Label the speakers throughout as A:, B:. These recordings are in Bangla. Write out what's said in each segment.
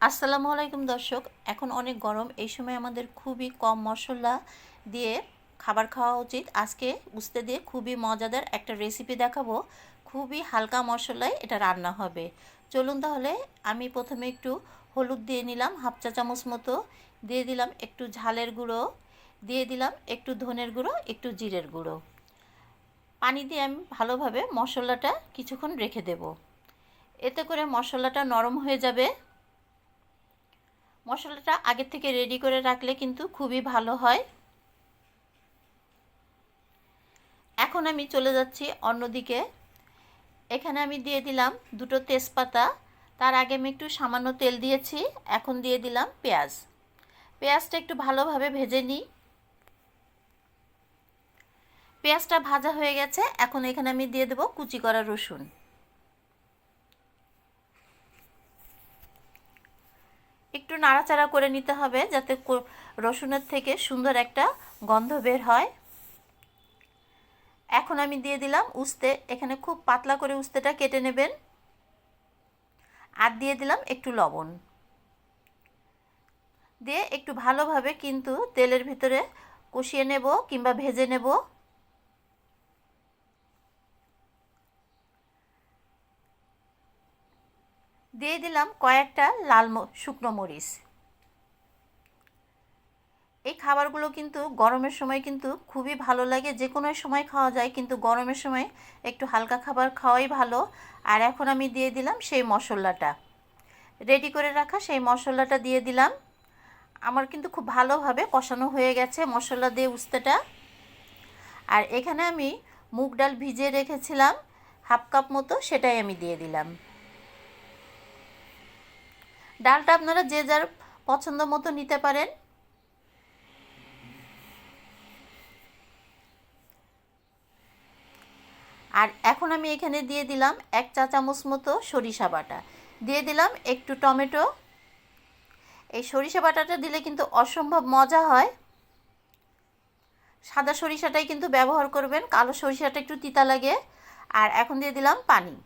A: আসসালামু আলাইকুম দর্শক। এখন অনেক গরম, এই সময় আমাদের খুবই কম মশলা দিয়ে খাবার খাওয়া উচিত। আজকে উস্তে দিয়ে খুবই মজাদার একটা রেসিপি দেখাবো। খুবই হালকা মশলায় এটা রান্না হবে। চলুন তাহলে আমি প্রথমে একটু হলুদ দিয়ে নিলাম, হাফ চা চামচ মতো দিয়ে দিলাম, একটু ঝালের গুঁড়ো দিয়ে দিলাম, একটু ধনের গুঁড়ো, একটু জিরের গুঁড়ো। পানি দিয়ে আমি ভালোভাবে মশলাটা কিছুক্ষণ রেখে দেব। এতে করে মশলাটা নরম হয়ে যাবে। মশলাটা আগে থেকে রেডি করে রাখলে কিন্তু খুবই ভালো হয়। এখন আমি চলে যাচ্ছি অন্যদিকে। এখানে আমি দিয়ে দিলাম দুটো তেজপাতা। তার আগে আমি একটু সামান্য তেল দিয়েছি। এখন দিয়ে দিলাম পেঁয়াজ। পেঁয়াজটা একটু ভালোভাবে ভেজে নিই। পেঁয়াজটা ভাজা হয়ে গেছে। এখন এখানে আমি দিয়ে দেব কুচি করা রসুন। একটু নাড়াচাড়া করে নিতে হবে যাতে রসুনের থেকে সুন্দর একটা গন্ধ বের হয়। এখন আমি দিয়ে দিলাম উস্তে। এখানে খুব পাতলা করে উস্তেটা কেটে নেবেন। আর দিয়ে দিলাম একটু লবণ দিয়ে একটু ভালোভাবে কিন্তু তেলের ভিতরে কষিয়ে নেব কিংবা ভেজে নেব। দিয়ে দিলাম কয়েকটা শুকনো মরিচ। এই খাবারগুলো কিন্তু গরমের সময় কিন্তু খুবই ভালো লাগে, যে কোনো সময় খাওয়া যায়, কিন্তু গরমের সময় একটু হালকা খাবার খাওয়াই ভালো। আর এখন আমি দিয়ে দিলাম সেই মশলাটা, রেডি করে রাখা সেই মশলাটা দিয়ে দিলাম। আমার কিন্তু খুব ভালোভাবে কষানো হয়ে গেছে মশলা দিয়ে উস্তেটা। আর এখানে আমি মুগ ডাল ভিজিয়ে রেখেছিলাম হাফ কাপ মতো, সেটাই আমি দিয়ে দিলাম। ডালটা আপনারা যে যার পছন্দ মতো নিতে পারেন। আর এখন আমি এখানে দিয়ে দিলাম 1 চা চামচ মতো সরিষা বাটা, দিয়ে দিলাম একটু টমেটো। এই সরিষা বাটাটা দিলে কিন্তু অসম্ভব মজা হয়। সাদা সরিষাটাই কিন্তু ব্যবহার করবেন, কালো সরিষাটা একটু তিতা লাগে। আর এখন দিয়ে দিলাম পানি।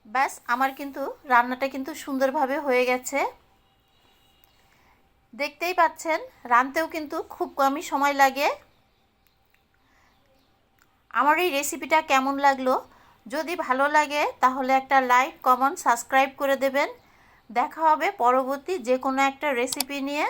A: ব্যাস, আমার কিন্তু রান্নাটা কিন্তু সুন্দরভাবে হয়ে গেছে। দেখতেই পাচ্ছেন রাঁধতেও কিন্তু খুব কমই সময় লাগে। আমার এই রেসিপিটা কেমন লাগলো? যদি ভালো লাগে তাহলে একটা লাইক, কমেন্ট, সাবস্ক্রাইব করে দেবেন। দেখা হবে পরবর্তী যে কোনো একটা রেসিপি নিয়ে।